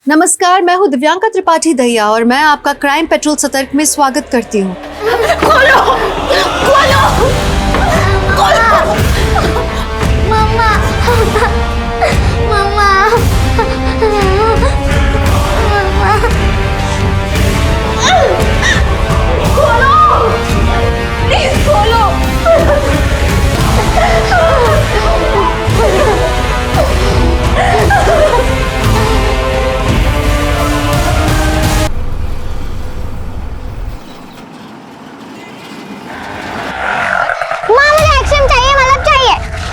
नमस्कार, मैं हूँ दिव्यांका त्रिपाठी दहिया और मैं आपका क्राइम पेट्रोल सतर्क में स्वागत करती हूँ। खोलो! खोलो! खोलो! मम्मा! मम्मा! खोलो! प्लीज खोलो!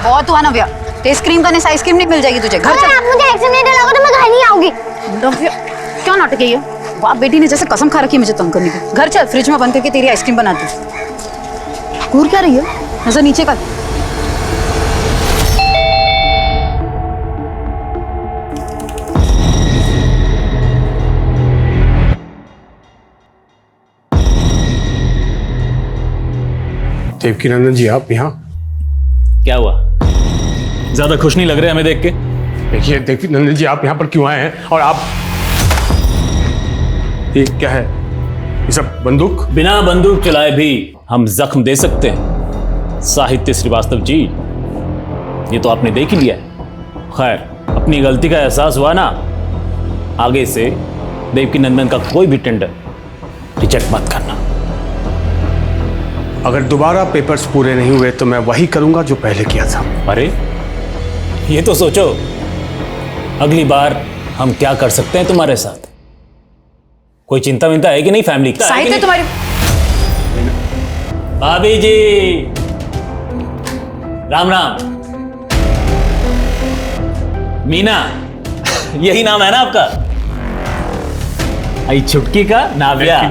बहुत हुआ नव्या, आइसक्रीम खाने से आइसक्रीम नहीं मिल जाएगी तुझे। घर चल। अगर आप मुझे आइसक्रीम नहीं दिलाओगे तो मैं घर नहीं आऊंगी। नव्या, क्या नाटक है ये? बाप बेटी ने जैसे कसम खा रखी है मुझे तंग करने की। घर चल, फ्रिज में बंद करके तेरी आइसक्रीम बनाती हूँ। घूर क्या रही है? नजर नीचे कर। देवकीनंदन जी, आप यहाँ? क्या हुआ? ज्यादा खुश नहीं लग रहे हमें देख के। देखिए देवकीनंदन जी, आप यहाँ पर क्यों आए हैं? और आप ये क्या है? ये सब बंदूक? बिना बंदूक चलाए भी हम जख्म दे सकते हैं साहित्य श्रीवास्तव जी, ये तो आपने देख ही लिया है। खैर, अपनी गलती का एहसास हुआ ना, आगे से देवकीनंदन का कोई भी टेंडर रिजेक्ट मत करना। अगर दोबारा पेपर्स पूरे नहीं हुए तो मैं वही करूंगा जो पहले किया था। अरे ये तो सोचो, अगली बार हम क्या कर सकते हैं तुम्हारे साथ। कोई चिंता विंता है कि नहीं फैमिली की? साहित्य तुम्हारी भाभी जी, राम राम। मीना, यही नाम है ना आपका? आई छुटकी का नाव्या।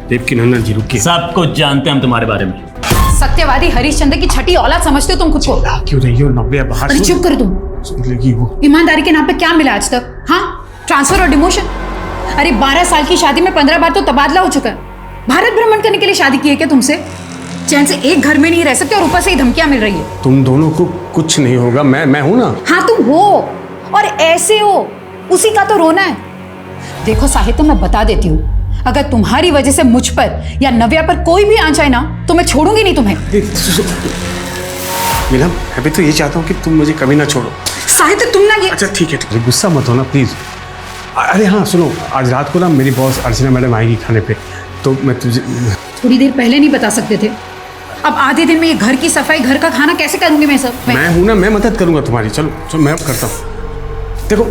देवकीनंदन जी रुकिए। सब कुछ जानते हैं हम तुम्हारे बारे में। सत्यवादी हरिश्चंद्र की छठी औलाद समझते हो तुम खुद को? क्यों नहीं हो नव्या? बाहर अरे चुप कर तुम। सुन लेगी वो। ईमानदारी के नाम पे क्या मिला आज तक? हाँ, ट्रांसफर और डिमोशन। अरे 12 साल की शादी में 15 बार तो तबादला हो चुका है। भारत भ्रमण करने के लिए शादी की है क्या तुमसे? चैन से एक घर में नहीं रह सकते और ऊपर से ही धमकियां मिल रही है। तुम दोनों को कुछ नहीं होगा, मैं हूं ना। हाँ तुम हो, और ऐसे हो, उसी का तो रोना है। देखो साहित्य, मैं बता देती हूँ, अगर तुम्हारी वजह से मुझ पर या नव्या पर कोई भी आंच आए ना तो मैं छोड़ूंगी नहीं तुम्हें। मीना, मैं भी तो ये चाहता हूँ कि तुम मुझे कभी ना छोड़ो। साहित्य तुम ना ये। अच्छा ठीक है, गुस्सा मत होना प्लीज। अरे हाँ सुनो, आज रात को ना मेरी बॉस अर्चना मैडम आएगी खाने पे, तो मैं तुझे थोड़ी देर पहले नहीं बता सकते थे? अब आधे दिन में ये घर की सफाई, घर का खाना कैसे करूंगी मैं सब? मैं हूं ना, मैं मदद करूंगा तुम्हारी। चलो चलो, मैं अब करता हूँ। देखो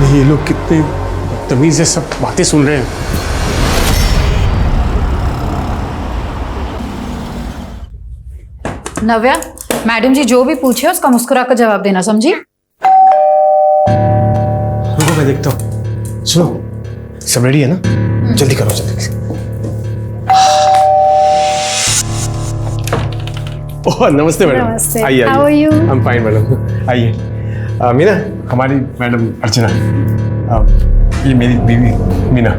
ये लोग कितने तमीज से सब बातें सुन रहे हैं। नव्या, मैडम जी जो भी पूछे उसका मुस्कुरा कर जवाब देना, समझी? रुको मैं देखता हूँ। सुनो, सब रेडी है ना? जल्दी करो जल्दी। ओह नमस्ते मैडम। नमस्ते। आइए How are you? I am fine madam. आइए। मीना, हमारी मैडम अर्चना। ये मेरी बीवी मीना।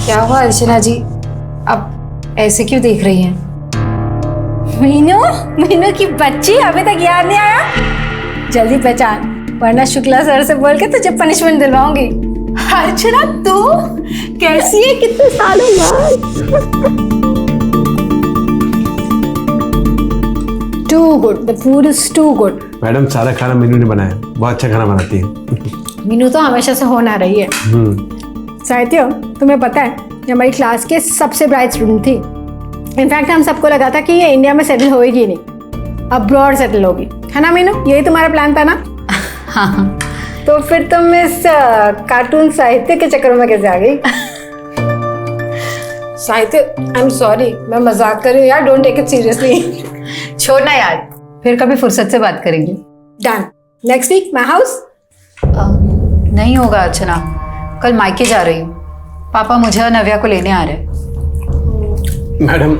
क्या हुआ अर्चना जी, अब ऐसे क्यों देख रही हैं? मीनू, मीनू की बच्ची अभी तक याद नहीं आया? जल्दी पहचान, वरना शुक्ला सर से बोल के तुझे पनिशमेंट दिलवाऊंगी। अर्चना तू कैसी है? कितने सालों बाद? Too good, the food is too good. Madam सारा खाना मीनू ने बनाया, बहुत अच्छा खाना बनाती है। मीनू तो हमेशा से होना रही है। साहित्य, तुम्हें पता है ये हमारी क्लास के सबसे ब्राइट स्टूडेंट थी। इनफैक्ट हम सबको लगा था कि ये इंडिया में सेटल होएगी नहीं, अब्रॉड सेटल होगी, है ना मीनू? यही तुम्हारा प्लान था ना? हाँ। तो फिर तुम इस कार्टून साहित्य के चक्कर में कैसे आ गई? साहित्य, आई एम सॉरी, मैं मजाक कर रही हूँ यार, डोंट टेक इट सीरियसली। छोड़ना यार, फिर कभी फुर्सत से बात करेंगे। Done. Next week my house. नहीं होगा अर्चना, कल मायके जा रही हूँ। पापा मुझे और नव्या को लेने आ रहे हैं। मैडम,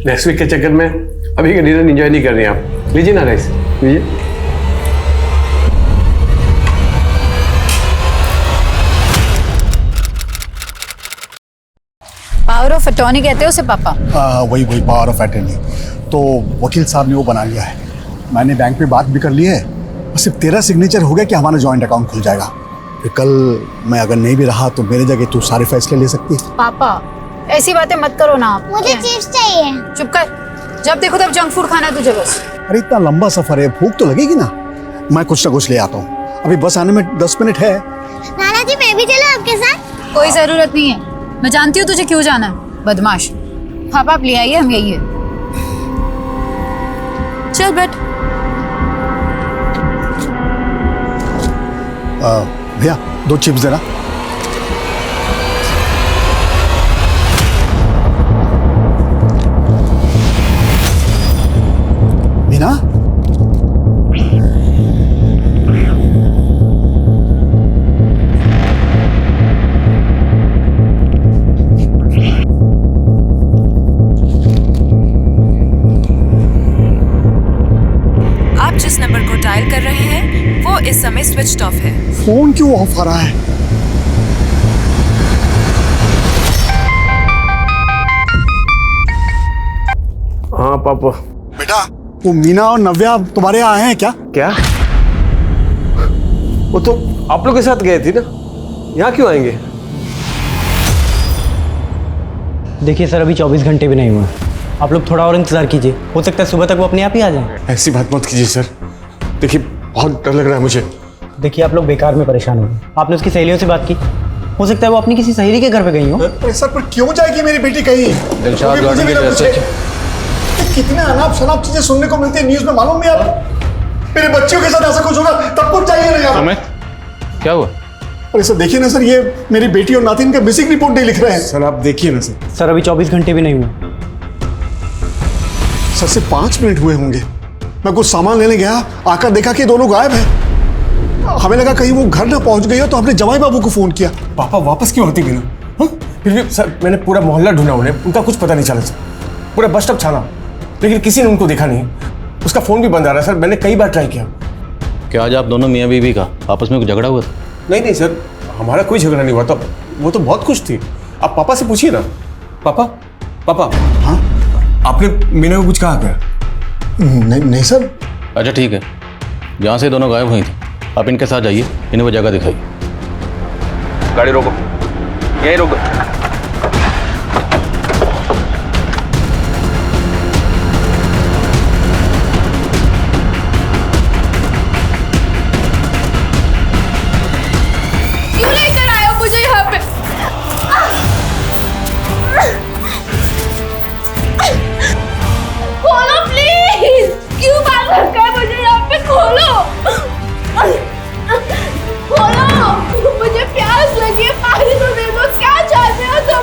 नेक्स्ट वीक के चक्कर में अभी का डिनर एंजॉय नहीं कर रही आप। लीजिए ना राइस, लीजिए। पावर ऑफ अटॉर्नी कहते हो उसे पापा? वही पावर ऑफ अटॉर्नी। तो वकील साहब ने वो बना लिया है, मैंने बैंक में बात भी कर ली है, बस सिर्फ तेरा सिग्नेचर हो गया कि हमारा जॉइंट अकाउंट खुल जाएगा। फिर कल मैं अगर नहीं भी रहा तो मेरे जगह तू सारे फैसले ले सकती है। पापा ऐसी बातें मत करो ना आप। मुझे चिप्स चाहिए। चुप कर, जब देखो तब जंक फूड खाना है तुझे बस। अरे इतना लंबा सफर है, भूख तो लगेगी ना। मैं कुछ ना कुछ ले आता हूँ, अभी बस आने में 10 मिनट है। नाना जी मैं भी चलूं आपके साथ? कोई जरूरत नहीं है, मैं जानती हूँ तुझे क्यों जाना है, बदमाश। पापा आप ले आइए, हम यही है। चल बैठ। भैया 2 चिप्स देना। मीना, आप जिस नंबर को डायल कर रहे हैं वो इस समय स्विच ऑफ है। फोन क्यों ऑफ आ रहा है? हाँ पापा। बेटा वो मीना और नव्या तुम्हारे यहाँ आए हैं क्या? क्या? वो तो आप लोग के साथ गए थे ना, यहाँ क्यों आएंगे? देखिए सर, अभी 24 घंटे भी नहीं हुए, आप लोग थोड़ा और इंतजार कीजिए, हो सकता है सुबह तक वो अपने आप ही आ जाएं। ऐसी बात मत कीजिए सर, देखिए बहुत डर लग रहा है मुझे। देखिए आप लोग बेकार में परेशान हो गए, आपने उसकी सहेलियों से बात की, हो सकता है वो अपनी किसी सहेली के घर पे गई हो। अरे सर पर क्यों जाएगी मेरी बेटी कहीं? दिलशाद गार्डन के जैसे कितने अनाप शनाप चीजें सुनने को मिलती है न्यूज में, मालूम नहीं आपको? मेरे बच्चों के साथ ऐसा कुछ होगा तब कुछ चाहिए नहीं यार। अमित क्या हुआ? अरे सर देखिए ना सर, ये मेरी बेटी और नातिन का मिसिंग रिपोर्ट नहीं लिख रहे हैं। सर आप देखिए ना सर। सर अभी 24 घंटे भी नहीं हुए। सर से 5 मिनट हुए होंगे, मैं कुछ सामान लेने गया, आकर देखा कि दोनों गायब हैं। हमें लगा कहीं वो घर ना पहुंच गई हो तो हमने जमाई बाबू को फोन किया। पापा वापस क्यों होती बिना? हाँ? फिर भी सर मैंने पूरा मोहल्ला ढूंढा, उन्हें उनका कुछ पता नहीं चला सर, पूरा बस स्टॉप छाना, लेकिन किसी ने उनको देखा नहीं। उसका फोन भी बंद आ रहा है सर, मैंने कई बार ट्राई किया। क्या आज आप दोनों मियाँ बीवी का आपस में कुछ झगड़ा हुआ था? नहीं सर, हमारा कोई झगड़ा नहीं हुआ था, वो तो बहुत खुश थी। आप पापा से पूछिए ना। पापा पापा हाँ आपने मीना को कुछ कहा क्या? नहीं सर। अच्छा ठीक है, जहाँ से दोनों गायब हुई थी आप इनके साथ जाइए, इन्हें वो जगह दिखाइए। गाड़ी रोको, यहीं रोको। क्यों लेकर आए हो मुझे यहाँ पे? खोलो प्लीज, क्यों बात रखा है मुझे यहाँ पे? खोलो खोलो, मुझे प्यास लगी है, पानी तो दे दो। क्या चाहते हो तुम?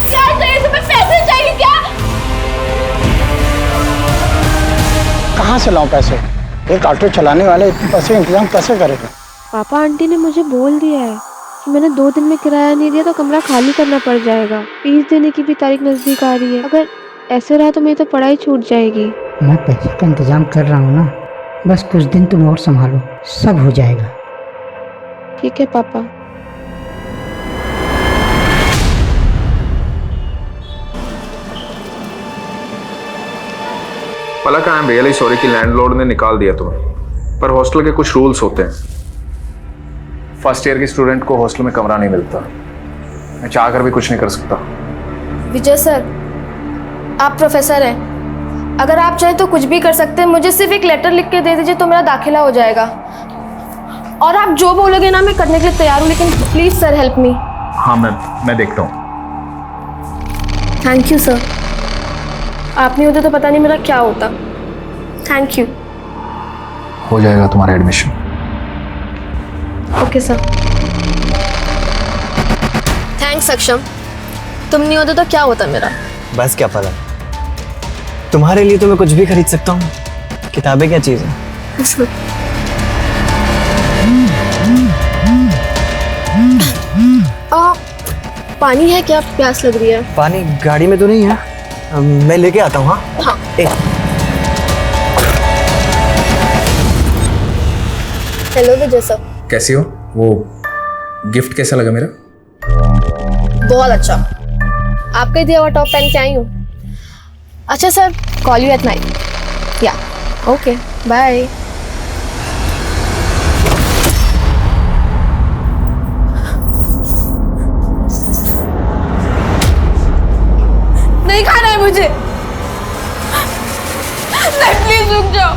क्या चाहिए तुम्हें? पैसे चाहिए क्या? कहाँ से लाऊं पैसे? एक ऑटो चलाने वाले इतने पैसे इंतजाम कैसे करेगा? पापा आंटी ने मुझे बोल दिया है कि मैंने 2 दिन में किराया नहीं दिया तो कमरा खाली करना पड़ जाएगा। फीस देने की भी तारीख नजदीक आ रही है, अगर ऐसे रहा तो मेरी तो पढ़ाई छूट जाएगी। मैं पैसे का इंतजाम कर रहा हूँ ना, बस कुछ दिन तुम और संभालो, सब हो जाएगा। ठीक है पापा। पलक, आई एम रियली सॉरी कि लैंडलॉर्ड ने निकाल दिया तुम्हें, पर हॉस्टल के कुछ रूल्स होते हैं। फर्स्ट ईयर के स्टूडेंट को हॉस्टल में कमरा नहीं मिलता। मैं चाहकर भी कुछ नहीं कर सकता। विजय सर, आप प्रोफेसर हैं, अगर आप चाहें तो कुछ भी कर सकते हैं। मुझे सिर्फ एक लेटर लिख के दे दीजिए तो मेरा दाखिला हो जाएगा, और आप जो बोलोगे ना मैं करने के लिए तैयार हूँ, लेकिन प्लीज सर हेल्प मी। हाँ मैं देखता हूँ। थैंक यू सर, आप नहीं होते तो पता नहीं मेरा क्या होता। Thank you. हो जाएगा तुम्हारा एडमिशन। Okay sir. थैंक्स अक्षम, तुम नहीं होते तो क्या होता मेरा। बस क्या पता, तुम्हारे लिए तो मैं कुछ भी खरीद सकता हूँ, किताबें क्या चीज़ है। पानी है क्या? प्यास लग रही है। पानी गाड़ी में तो नहीं है, मैं लेके आता हूँ। हाँ। हेलो विजय सर, कैसी हो? वो गिफ्ट कैसा लगा मेरा? बहुत अच्छा, आपका दिया हुआ टॉप पहन के आई हूँ। अच्छा sir, call you at night. या ओके, बाय। प्लीज रुक जाओ।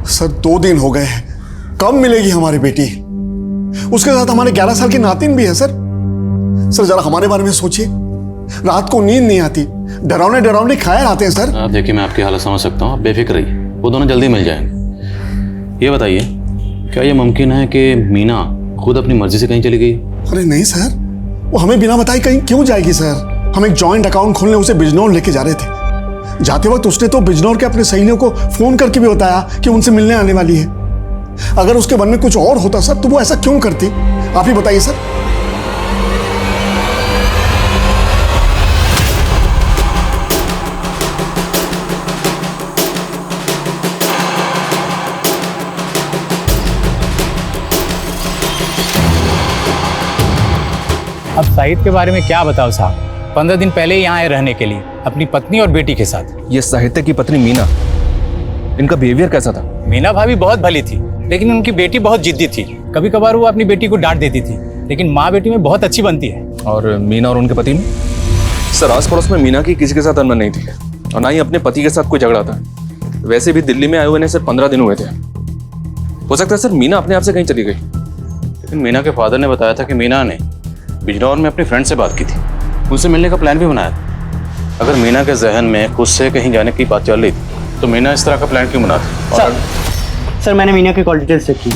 सर 2 दिन हो गए हैं, कब मिलेगी हमारी बेटी? उसके साथ हमारे 11 साल की नातिन भी है सर। सर जरा हमारे बारे में सोचिए, रात को नींद नहीं आती, डरावने डरावने ख्याल आते हैं सर। आप देखिए, मैं आपकी हालत समझ सकता हूँ, आप बेफिक्र रहिए, वो दोनों जल्दी मिल जाएंगे। ये बताइए, क्या ये मुमकिन है कि मीना खुद अपनी मर्जी से कहीं चली गई? अरे नहीं सर, वो हमें बिना बताए कहीं क्यों जाएगी सर? हम एक जॉइंट अकाउंट खोलने उसे बिजनौर लेके जा रहे थे। जाते वक्त उसने तो बिजनौर के अपने सहेलियों को फोन करके भी बताया कि उनसे मिलने आने वाली है। अगर उसके मन में कुछ और होता सर तो वो ऐसा क्यों करती? आप ही बताइए सर। अब साहिद के बारे में क्या बताओ साहब, 15 दिन पहले यहाँ आए रहने के लिए अपनी पत्नी और बेटी के साथ। ये साहित्य की पत्नी मीना, इनका बिहेवियर कैसा था? मीना भाभी बहुत भली थी, लेकिन उनकी बेटी बहुत जिद्दी थी। कभी कभार वो अपनी बेटी को डांट देती थी, लेकिन माँ बेटी में बहुत अच्छी बनती है। और मीना और उनके पति में? सर आस पड़ोस में मीना की किसी के साथ अनबन नहीं थी और ना ही अपने पति के साथ कोई झगड़ा था। वैसे भी दिल्ली में आए हुए ने सिर्फ 15 दिन हुए थे। हो सकता है सर मीना अपने आप से कहीं चली गई। लेकिन मीना के फादर ने बताया था कि मीना ने बिजनौर में अपनी फ्रेंड से बात की थी, उनसे मिलने का प्लान भी बनाया था। अगर मीना के जहन में खुद से कहीं जाने की बात चल रही थी तो मीना इस तरह का प्लान क्यों बनाती? सर मैंने मीना की कॉल डिटेल्स चेक की।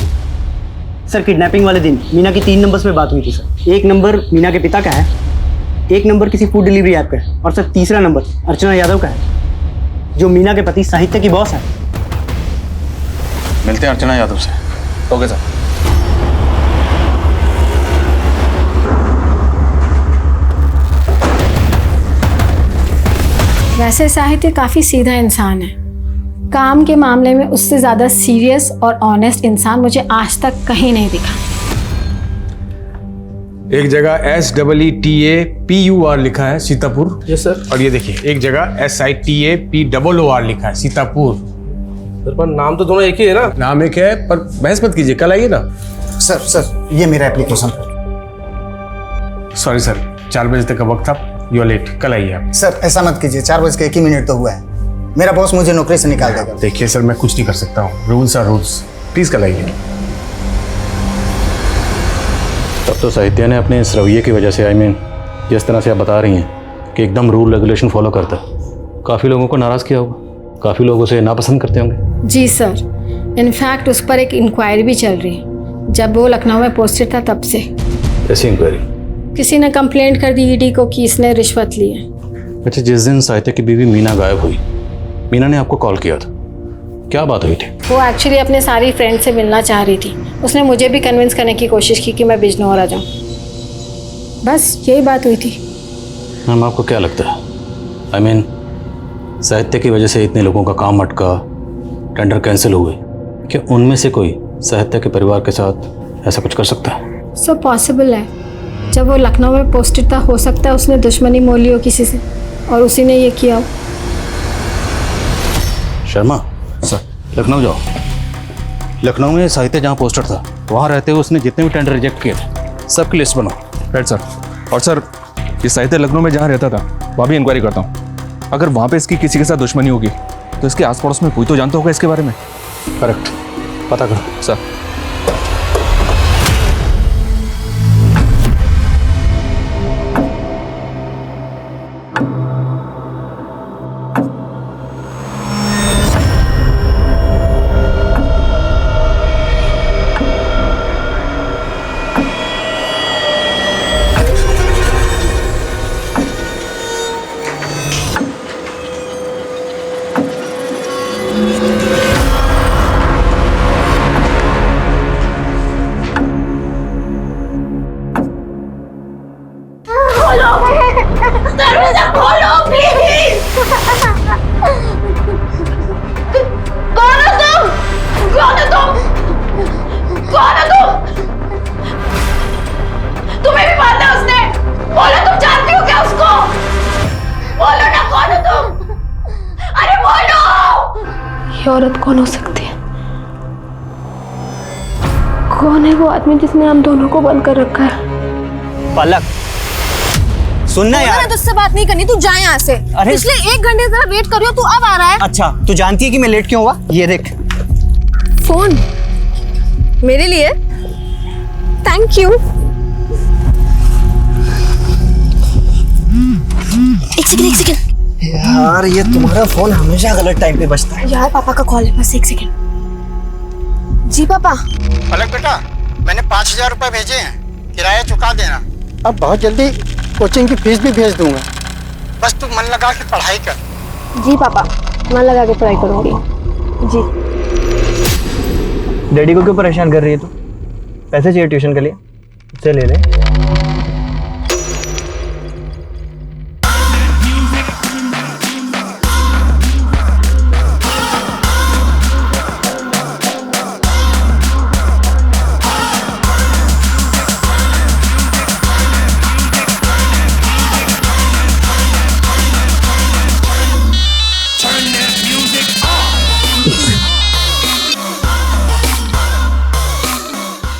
सर किडनैपिंग वाले दिन मीना की 3 नंबर्स पे बात हुई थी सर। एक नंबर मीना के पिता का है, एक नंबर किसी फूड डिलीवरी ऐप का है, और सर तीसरा नंबर अर्चना यादव का है, जो मीना के पति साहित्य की बॉस है। मिलते हैं अर्चना यादव से। Okay sir. वैसे साहित्य काफ़ी सीधा इंसान है। काम के मामले में उससे ज़्यादा सीरियस और ऑनेस्ट इंसान मुझे आज तक कहीं नहीं दिखा। एक जगह SEETAPUR लिखा है सीतापुर। Yes sir. और ये देखिए एक जगह SITAPOOR लिखा है सीतापुर। सर पर नाम तो दोनों एक ही है ना? नाम एक है, पर बहस मत कीजिए, कल आइए ना। सर ये मेरा एप्लीकेशन। सॉरी सर, 4 बजे तक का वक्त था, यू आर लेट, कल आइए आप। सर ऐसा मत कीजिए, 4 बज के 1 ही मिनट तो हुआ है। मेरा बॉस मुझे नौकरी से निकाल देगा। देखिए सर, मैं कुछ नहीं कर सकता हूँ, रूल्स आर रूल्स, प्लीज कल आइए। तब तो साहित्य ने अपने इस रवैये की वजह से, जिस तरह से आप बता रही हैं कि एकदम रूल रेगुलेशन फॉलो करता है, काफ़ी लोगों को नाराज़ किया होगा, काफ़ी लोग उसे नापसंद करते होंगे। जी सर, इनफैक्ट उस पर एक इंक्वायरी भी चल रही है। जब वो लखनऊ में पोस्टेड था तब से। ऐसी इंक्वायरी? किसी ने कंप्लेंट कर दी ईडी को कि इसने रिश्वत ली है। अच्छा, जिस दिन साहित्य की बीवी मीना गायब हुई, मीना ने आपको कॉल किया था, क्या बात हुई थी? वो एक्चुअली अपने सारी फ्रेंड से मिलना चाह रही थी। उसने मुझे भी कन्विंस करने की कोशिश की कि मैं बिजनौर आ जाऊँ। बस यही बात हुई थी। मैम आपको क्या लगता है, साहित्य की वजह से इतने लोगों का काम अटका, टेंडर कैंसिल हुए, क्या उनमें से कोई साहित्य के परिवार के साथ ऐसा कुछ कर सकता है? सो पॉसिबल है। जब वो लखनऊ में पोस्टेड था, हो सकता है उसने दुश्मनी मोल ली हो किसी से और उसी ने ये किया हो। शर्मा सर, लखनऊ जाओ। लखनऊ में साहित्य जहाँ पोस्टर था, वहाँ रहते हुए उसने जितने भी टेंडर रिजेक्ट किए थे, सबकी लिस्ट बनाओ। Right sir. और सर, ये साहित्य लखनऊ में जहाँ रहता था वहाँ भी इंक्वायरी करता हूँ। अगर वहाँ पे इसकी किसी के साथ दुश्मनी होगी तो इसके आस पड़ोस में कोई तो जानता होगा इसके बारे में। करेक्ट, पता करो सर। ये औरत कौन हो सकती है? कौन है वो आदमी जिसने हम दोनों को बंद कर रखा है? पलक, सुनना यार। मैंने तुझसे बात नहीं करनी, तू जा यहाँ से। पिछले 1 घंटे से तेरा वेट कर रही हूँ, तू अब आ रहा है। अच्छा, तू जानती है कि मैं लेट क्यों हुआ? ये देख। फोन मेरे लिए? Thank you. एक सेकंड। यार ये तुम्हारा फोन हमेशा गलत टाइम पे बजता है। यार पापा का कॉल है, बस 1 सेकंड। जी पापा। पलक बेटा, मैंने 5,000 रुपए भेजे हैं, किराया चुका देना। अब बहुत जल्दी कोचिंग की फीस भी भेज दूंगा, बस तू मन लगा के पढ़ाई कर। जी पापा, मन लगा के पढ़ाई करूंगी। जी। डैडी को क्यों परेशान कर रही है तू? पैसे चाहिए ट्यूशन के लिए, उससे ले ले।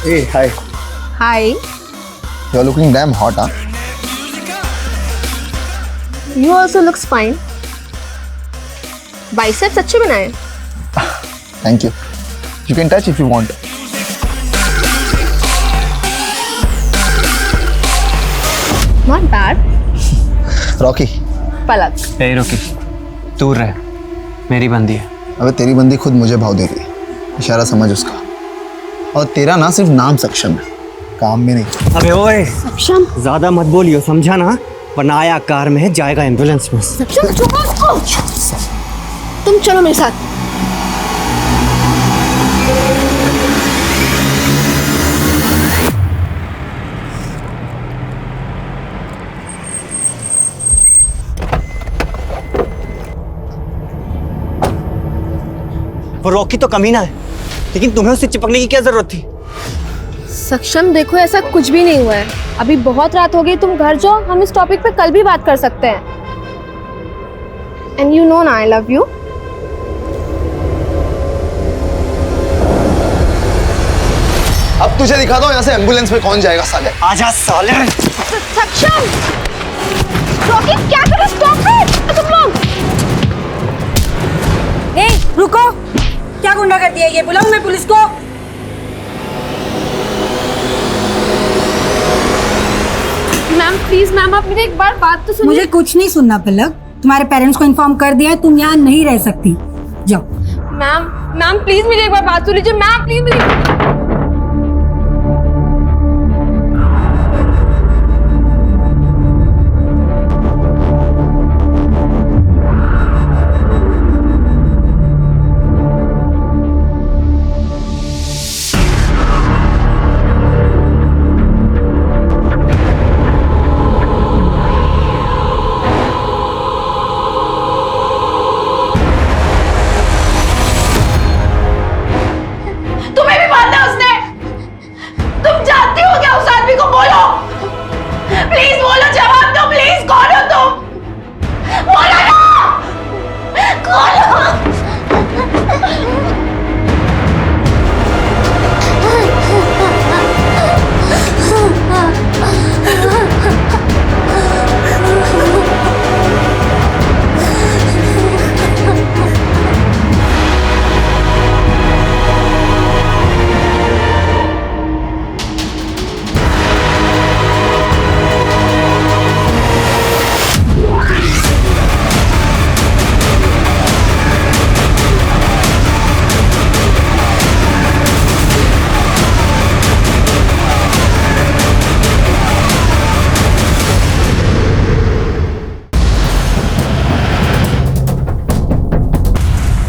Hey, hi. Hi. You're looking damn hot, huh? You also looks fine. Biceps अच्छे बनाए। Thank you. You can touch if you want. Not bad. Rocky. पलक। ए रोकी, दूर रह, मेरी बंदी है। अबे तेरी बंदी खुद मुझे भाव दे रही है, इशारा समझ उसका। और तेरा ना सिर्फ नाम सक्षम है, काम में नहीं। अबे ओए, सक्षम ज्यादा मत बोलियो, समझा ना? वरना आया कार में जाएगा एम्बुलेंस में। सक्षम चुप हो। तुम चलो मेरे साथ। वो रॉकी तो कमीना है, लेकिन तुम्हें उससे चिपकने की क्या जरूरत थी? सक्षम देखो, ऐसा कुछ भी नहीं हुआ है। अभी बहुत रात हो गई, तुम घर जाओ, हम इस टॉपिक पे कल भी बात कर सकते हैं। एंड यू नो ना आई लव यू। अब तुझे दिखा दो यहाँ से एम्बुलेंस में कौन जाएगा साले। आजा साले। सक्षम, रॉकी क्या कर रहे हो? स्टॉप इट तुम लोग। ए रुको, क्या गुंडागर्दी है ये? बुलाऊं मैं पुलिस को? मैम प्लीज, मैम आप मेरी एक बार बात तो सुनिए। मुझे कुछ नहीं सुनना पलक, तुम्हारे पेरेंट्स को इन्फॉर्म कर दिया है, तुम यहाँ नहीं रह सकती, जाओ। मैम प्लीज मेरी एक बार बात सुन लीजिए। मैम प्लीज मेरी।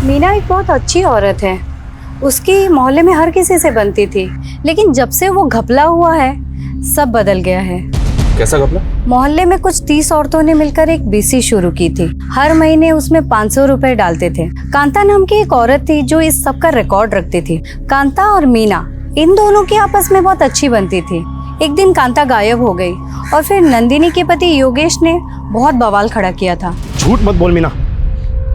मीना एक बहुत अच्छी औरत है, उसकी मोहल्ले में हर किसी से बनती थी, लेकिन जब से वो घपला हुआ है सब बदल गया है। कैसा घपला? मोहल्ले में कुछ 30 औरतों ने मिलकर एक बीसी शुरू की थी। हर महीने उसमें 500 रुपए डालते थे। कांता नाम की एक औरत थी जो इस सब का रिकॉर्ड रखती थी। कांता और मीना इन दोनों की आपस में बहुत अच्छी बनती थी। एक दिन कांता गायब हो गई और फिर नंदिनी के पति योगेश ने बहुत बवाल खड़ा किया था। झूठ मत बोल मीना,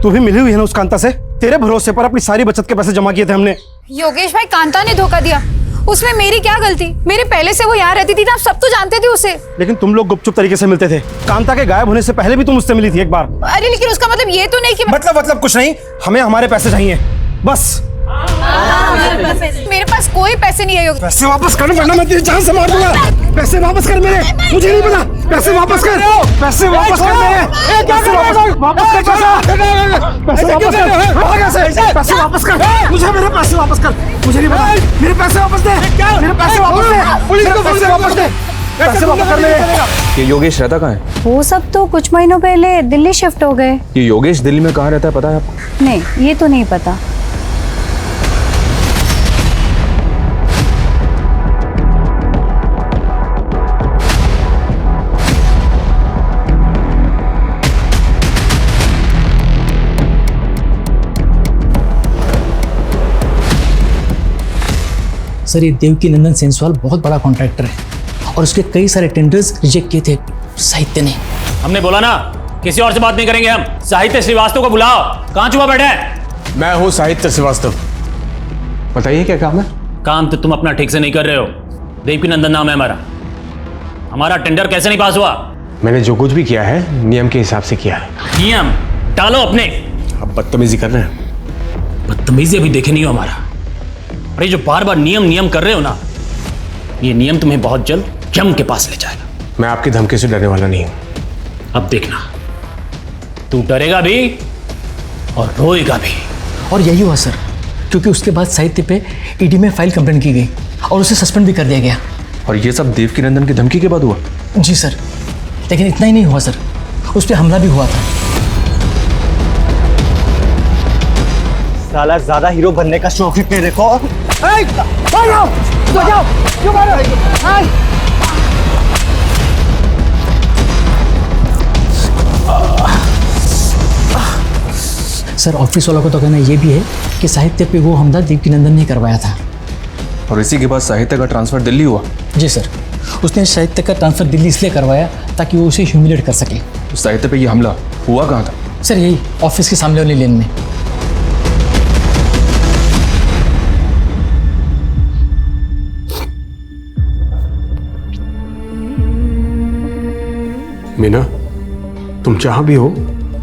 तू भी मिली हुई है ना उस कांता से? तेरे भरोसे पर अपनी सारी बचत के पैसे जमा किए थे हमने। योगेश भाई, कांता ने धोखा दिया, उसमें मेरी क्या गलती? मेरे पहले से वो यहाँ रहती थी ना, आप सब तो जानते थे उसे। लेकिन तुम लोग गुपचुप तरीके से मिलते थे। कांता के गायब होने से पहले भी तुम उससे मिली थी एक बार। अरे लेकिन उसका मतलब ये तो नहीं कि मतलब कुछ नहीं, हमें हमारे पैसे चाहिए बस। मेरे पास कोई पैसे नहीं है योगेश। पैसे वापस कर वरना मैं तेरी जान से मार दूंगा। पैसे वापस कर मेरे, मुझे नहीं पता। पैसे वापस कर, पैसे वापस कर मेरे, पैसे वापस कर, पैसे वापस कर, पैसे वापस कर, मुझे मेरे पैसे वापस कर, मुझे नहीं पता। मेरे पैसे वापस दे, मेरे पैसे वापस दे, पुलिस को पैसे वापस दे, पैसे वापस कर मेरे। ये योगेश रहता कहाँ है? वो सब तो कुछ महीनों पहले दिल्ली शिफ्ट हो गए। ये योगेश दिल्ली में कहाँ रहता है पता है आपको? नहीं, ये तो नहीं पता। सर, ये देवकी नंदन सेंसवाल बहुत बड़ा कॉन्ट्रैक्टर है और उसके कई सारे टेंडर्स रिजेक्ट किए थे साहित्य ने। हमने बोला ना किसी और से बात नहीं करेंगे हम। साहित्य श्रीवास्तव को बुलाओ। कहाँ छुपा बैठे हैं? मैं हूँ साहित्य श्रीवास्तव। बताइए क्या काम है? काम तो तुम अपना ठीक से नहीं कर रहे हो। देवकी नंदन नाम है हमारा। हमारा टेंडर कैसे नहीं पास हुआ? मैंने जो कुछ भी किया है नियम के हिसाब से किया है। नियम टालो अपने। अब बदतमीजी कर रहे हैं। बदतमीजी अभी देखे नहीं हो हमारा। अरे जो बार बार नियम नियम कर रहे हो ना, ये नियम तुम्हें बहुत जल्द यम के पास ले जाएगा। मैं आपकी धमकी से डरने वाला नहीं हूं। अब देखना, तू डरेगा भी और रोएगा भी। और यही हुआ सर, क्योंकि उसके बाद साहित्य पे ईडी में फाइल कंप्लेंट की गई और उसे सस्पेंड भी कर दिया गया। और ये सब देवकी नंदन की धमकी के बाद हुआ? जी सर, लेकिन इतना ही नहीं हुआ सर, उस पर हमला भी हुआ था। साला ज्यादा हीरो बनने का शौक है तेरे को? सर, ऑफिस वालों को तो कहना ये भी है कि साहित्य पे वो हमला देवकी नंदन ने करवाया था। और इसी के बाद साहित्य का ट्रांसफर दिल्ली हुआ? जी सर, उसने साहित्य का ट्रांसफर दिल्ली इसलिए करवाया ताकि वो उसे ह्यूमिलेट कर सके। तो साहित्य पे ये हमला हुआ कहाँ था? सर, यही ऑफिस के सामने वाली लेन में। मीना, तुम जहां भी हो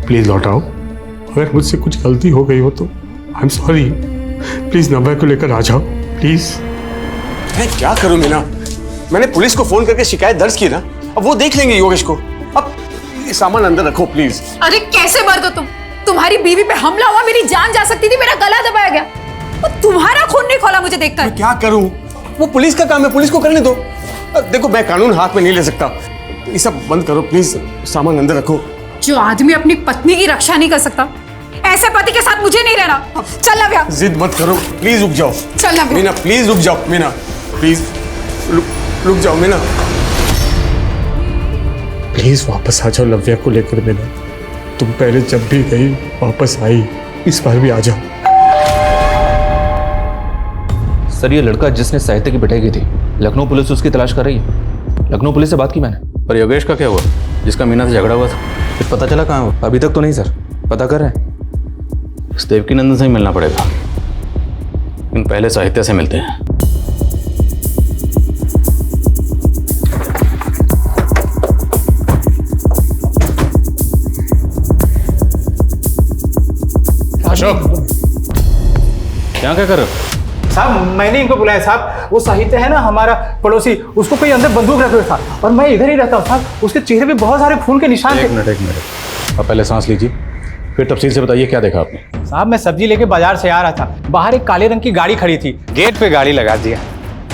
प्लीज लौट आओ। अगर मुझसे कुछ गलती हो गई हो तो आई एम सॉरी। प्लीज नव्या को लेकर आ जाओ प्लीज। मैं क्या करूं मीना? मैंने पुलिस को फोन करके शिकायत दर्ज की ना, अब वो देख लेंगे योगेश को। अब ये सामान अंदर रखो प्लीज। अरे कैसे मर्द हो तुम? तुम्हारी बीवी पे हमला हुआ, मेरी जान जा सकती थी, मेरा गला दबाया गया और तुम्हारा खून नहीं खोला मुझे देखकर। मैं क्या करूं? वो पुलिस का काम है, पुलिस को करने दो। देखो, मैं कानून हाथ में नहीं ले सकता। ये सब बंद करो प्लीज, सामान अंदर रखो। जो आदमी अपनी पत्नी की रक्षा नहीं कर सकता, ऐसे पति के साथ मुझे नहीं रहना। चल नव्या। जिद मत करो प्लीज, रुक जाओ। चल नव्या। मीना प्लीज रुक जाओ। मीना प्लीज रुक जाओ। मीना प्लीज वापस आ जाओ नव्या को लेकर। मीना, तुम पहले जब भी गई वापस आई, इस बार भी आ जाओ। सर, ये लड़का जिसने साहित्य की पिटाई की थी, लखनऊ पुलिस उसकी तलाश कर रही है। लखनऊ पुलिस से बात की मैंने। पर योगेश का क्या हुआ, जिसका मीना से झगड़ा हुआ था? फिर पता चला कहाँ हुआ? अभी तक तो नहीं सर, पता कर रहे हैं। इस देवकी नंदन से ही मिलना पड़ेगा, लेकिन पहले साहित्य से मिलते हैं। अशोक, यहाँ क्या कर रहे हो? साहब, मैंने इनको बुलाया साहब। वो साहित्य है ना हमारा पड़ोसी, उसको कोई अंदर बंदूक रखे हुए था और मैं इधर ही रहता हूँ साहब। उसके चेहरे पे बहुत सारे खून के निशान थे। एक मिनट। अब पहले सांस लीजिए, फिर तफसील से बताइए क्या देखा आपने। साहब, मैं सब्जी लेके बाजार से आ रहा था, बाहर एक काले रंग की गाड़ी खड़ी थी, गेट पे गाड़ी लगा दिया।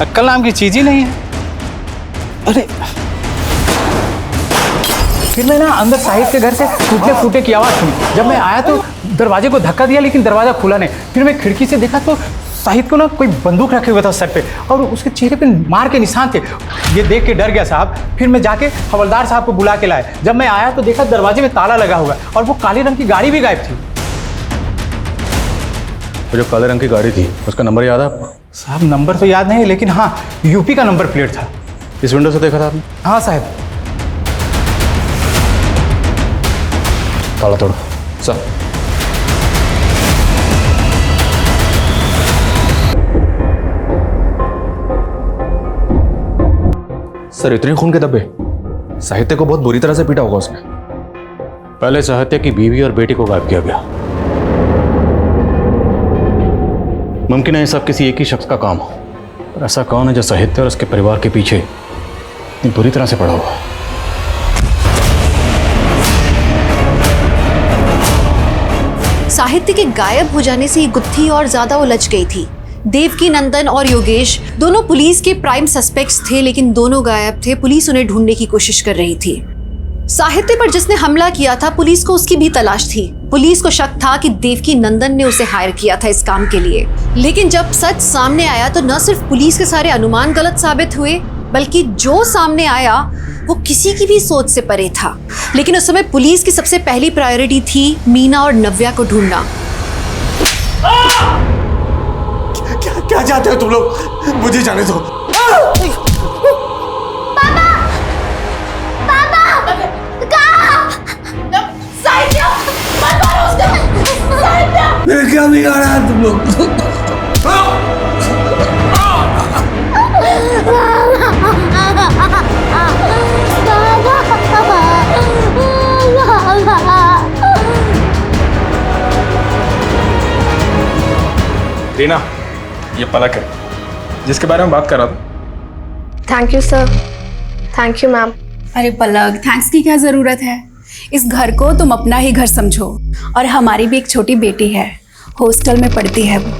अक्ल नाम की चीज ही नहीं है। अरे फिर मैं ना अंदर साहित्य के घर से टूटने फूटे की आवाज़ सुनी। जब मैं आया तो दरवाजे को धक्का दिया, लेकिन दरवाजा खुला नहीं। फिर मैं खिड़की से देखा तो साहित्य को ना कोई बंदूक रखे हुआ था सर पे और उसके चेहरे पे मार के निशान थे। ये देख के डर गया साहब। फिर मैं जाके हवलदार साहब को बुला के लाया। जब मैं आया तो देखा दरवाजे में ताला लगा हुआ और वो काले रंग की गाड़ी भी गायब थी। तो जो काले रंग की गाड़ी थी उसका नंबर याद है आपको? साहब, नंबर तो याद नहीं, लेकिन हाँ, यूपी का नंबर प्लेट था। इस विंडो से देखा था आपने? हाँ साहब। ताला तोड़ो। सर, सर इतने खून के धब्बे? साहित्य को बहुत बुरी तरह से पीटा होगा उसने। पहले साहित्य की बीवी और बेटी को गायब किया गया। मुमकिन है ये सब किसी एक ही शख्स का काम हो, पर ऐसा कौन है जो साहित्य और उसके परिवार के पीछे इतनी बुरी तरह से पड़ा हुआ है? साहित्य के गायब हो जाने से ये गुत्थी और ज्यादा उलझ गई थी। देवकी नंदन और योगेश दोनों पुलिस के प्राइम सस्पेक्ट्स थे, लेकिन दोनों गायब थे। पुलिस उन्हें ढूंढने की कोशिश कर रही थी। साहित्य पर जिसने हमला किया था, पुलिस को उसकी भी तलाश थी। पुलिस को शक था कि देवकी नंदन ने उसे हायर किया था इस काम के लिए। लेकिन जब सच सामने आया तो न सिर्फ पुलिस के सारे अनुमान गलत साबित हुए, बल्कि जो सामने आया वो किसी की भी सोच से परे था। लेकिन उस समय पुलिस की सबसे पहली प्रायोरिटी थी मीना और नव्या को ढूंढना। क्या चाहते हो तुम लोग? मुझे जाने दो। मेरे क्या बिगाड़ा है तुम लोग? रीना, ये पलक है जिसके बारे में बात कर रहा था। Thank you sir. Thank you ma'am. अरे पलक, थैंक्स की क्या जरूरत है? इस घर को तुम अपना ही घर समझो। और हमारी भी एक छोटी बेटी है, हॉस्टल में पढ़ती है वो।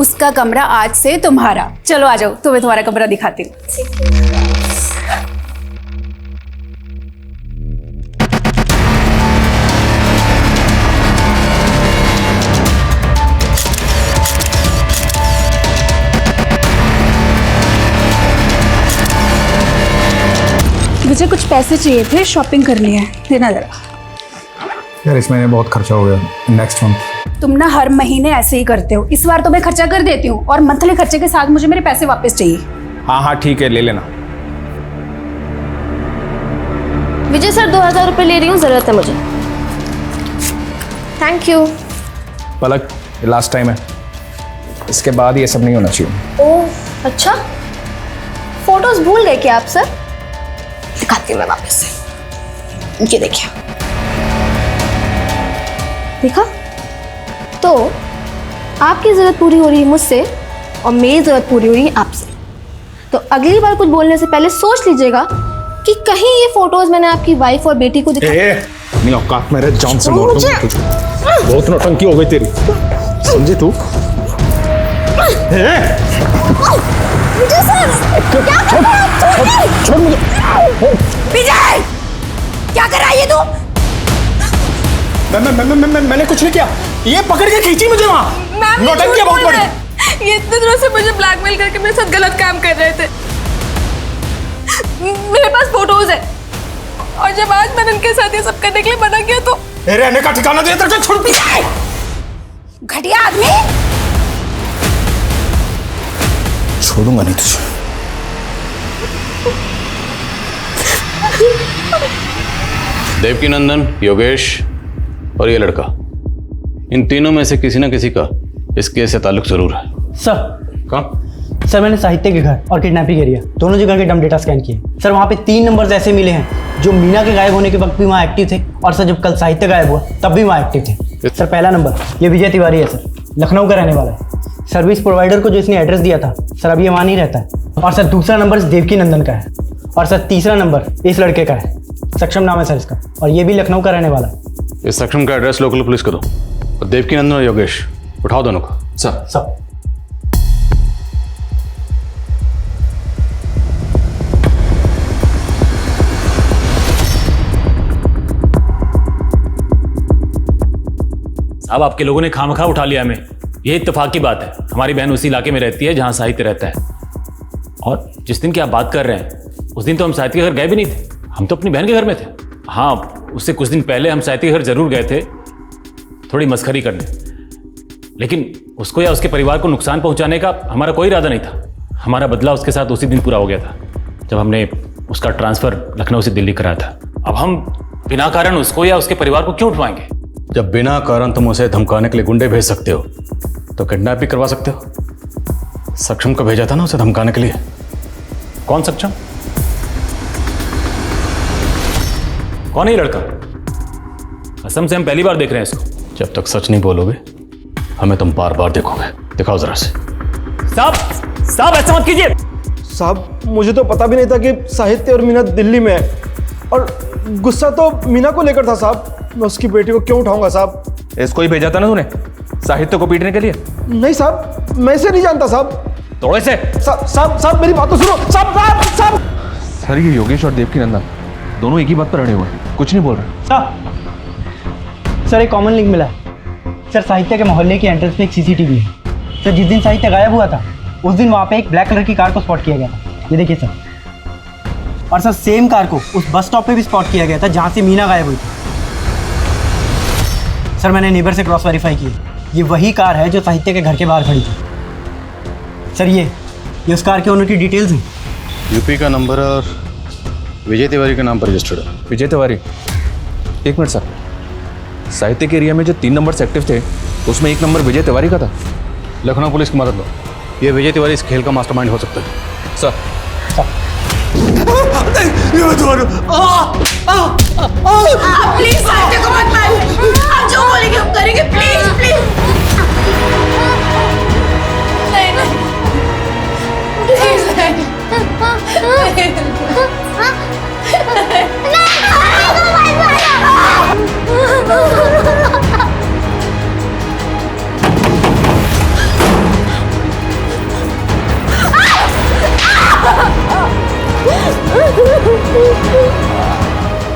उसका कमरा आज से तुम्हारा। चलो आ जाओ, तुम्हें तुम्हारा कमरा दिखाती हूँ। मुझे कुछ पैसे चाहिए थे, शॉपिंग करनी है, देना जरा। यार इस महीने बहुत खर्चा हो गया, नेक्स्ट मंथ। तुम ना हर महीने ऐसे ही करते हो। इस बार तो मैं खर्चा कर देती हूँ और मंथली खर्चे के साथ मुझे मेरे पैसे वापस चाहिए। हाँ हाँ ठीक है, ले लेना। विजय सर 2000 रुपये ले रही हूँ, ज़रूरत है मुझे। Thank you. पलक, ये लास्ट टाइम है, इसके बाद ये सब नहीं होना चाहिए। ओह अच्छा, फोटोज भूल गए क्या आप सर? दिखाती हूँ मैं वापस से। ये देखिए, देखा? तो आपकी ज़रूरत पूरी हो रही है मुझसे और मेरी ज़रूरत पूरी हो रही है आपसे। तो अगली बार कुछ बोलने से पहले सोच लीजिएगा कि कहीं ये फोटोज मैंने आपकी वाइफ और बेटी को दिखा। नहीं औकात मेरे जान से मार दूंगा तुझे। बहुत नौटंकी हो गई तेरी, समझे तू? विजय सर, क्या कर रहे हैं? छोड़ मुझे। विजय, क्या कर रहा है ये तू? मैंने कुछ नहीं किया, ये पकड़ के खींची मुझे वहाँ। नौटंकी बहुत बड़ी। ये इतने दिनों से मुझे ब्लैकमेल करके मेरे साथ गलत काम कर रहे थे। मेरे पास फोटोज है और जब आज मैंने इनके साथ ये सब करने के लिए मना किया तो रहने का ठिकाना दे, तेरे को छोड़। घटिया आदमी। छोड़ूंगा नहीं तुझे। देवकी नंदन, योगेश और ये लड़का, इन तीनों में से किसी ना किसी का इस केस से ताल्लुक जरूर है। सर कहाँ? सर मैंने साहित्य के घर और किडनैपिंग एरिया दोनों जगह के डम डेटा स्कैन किए। सर वहाँ पे 3 नंबर्स ऐसे मिले हैं जो मीना के गायब होने के वक्त भी वहाँ एक्टिव थे, और सर जब कल साहित्य गायब हुआ तब भी वहाँ एक्टिव थे। सर पहला नंबर ये विजय तिवारी है सर, लखनऊ का रहने वाला है। सर्विस प्रोवाइडर को जो इसने एड्रेस दिया था सर अभी वहाँ नहीं रहता है। और सर दूसरा नंबर देवकी नंदन का है, और सर तीसरा नंबर इस लड़के का है, सक्षम नाम है सर इसका, और ये भी लखनऊ का रहने वाला है। इस सक्षम का एड्रेस लोकल पुलिस को दो और देवकी नंदन और योगेश उठाओ दोनों को। सर साहब, आपके लोगों ने खामखा उठा लिया हमें। ये इत्तेफाक की बात है, हमारी बहन उसी इलाके में रहती है जहां साहित्य रहता है। और जिस दिन की आप बात कर रहे हैं उस दिन तो हम साहित्य के घर गए भी नहीं थे, हम तो अपनी बहन के घर में थे। हाँ, उससे कुछ दिन पहले हम साहित्य के घर जरूर गए थे थोड़ी मस्खरी करने, लेकिन उसको या उसके परिवार को नुकसान पहुंचाने का हमारा कोई इरादा नहीं था। हमारा बदला उसके साथ उसी दिन पूरा हो गया था जब हमने उसका ट्रांसफ़र लखनऊ से दिल्ली कराया था। अब हम बिना कारण उसको या उसके परिवार को क्यों उठवाएंगे? जब बिना कारण तुम उसे धमकाने के लिए गुंडे भेज सकते हो तो किडनैप भी करवा सकते हो। सक्षम को भेजा था ना उसे धमकाने के लिए। कौन सक्षम? कौन है ये लड़का? कसम से हम पहली बार देख रहे हैं इसको। जब तक सच नहीं बोलोगे हमें तुम बार बार देखोगे। दिखाओ जरा से। साहब साहब ऐसा मत कीजिए। साहब मुझे तो पता भी नहीं था कि साहित्य और मीना दिल्ली में है, और गुस्सा तो मीना को लेकर था साहब। मैं उसकी बेटी को क्यों उठाऊंगा साहब? इसको ही भेजा था ना तूने साहित्य को पीटने के लिए? नहीं साहब, मैं इसे नहीं जानता साहब। तोड़े से। साहब मेरी बात तो सुनो। साहब सर ये योगेश और देवकी नंदन दोनों एक ही बात पर अड़े हुए हैं, कुछ नहीं बोल रहे। सर एक कॉमन लिंक मिला है सर। साहित्य के मोहल्ले की एंट्रेंस पे एक सीसीटीवी है सर। जिस दिन साहित्य गायब हुआ था उस दिन वहाँ पे एक ब्लैक कलर की कार को स्पॉट किया गया था। ये देखिए सर। और सर सेम कार को उस बस स्टॉप पे भी स्पॉट किया गया था जहाँ से मीना गायब हुई थी। सर मैंने नेबर से क्रॉस वेरीफाई किया, ये वही कार है जो साहित्य के घर के बाहर खड़ी थी। सर ये उस कार के ओनर की डिटेल्स हैं। यूपी का नंबर और विजय तिवारी के नाम पर रजिस्टर्ड है। विजय तिवारी? एक मिनट सर, साहित्य के एरिया में जो 3 नंबर एक्टिव थे उसमें 1 नंबर विजय तिवारी का था। लखनऊ पुलिस की मदद लो, ये विजय तिवारी इस खेल का मास्टरमाइंड हो सकता है। सर प्लीज साहित्य को मत मार। आप जो बोलेंगे हम करेंगे। Please please. नहीं नहीं प्लीज नहीं।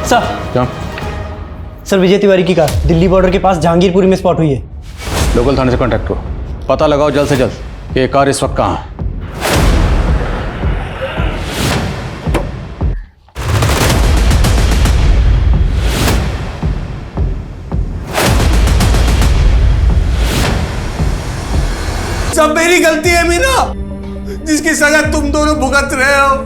सर क्या? सर विजय तिवारी की कार दिल्ली बॉर्डर के पास जहांगीरपुरी में स्पॉट हुई है। लोकल थाने से कांटेक्ट करो, पता लगाओ जल्द से जल्द कि ये कार इस वक्त कहाँ है। सब मेरी गलती है मीना, जिसकी सजा तुम दोनों भुगत रहे हो।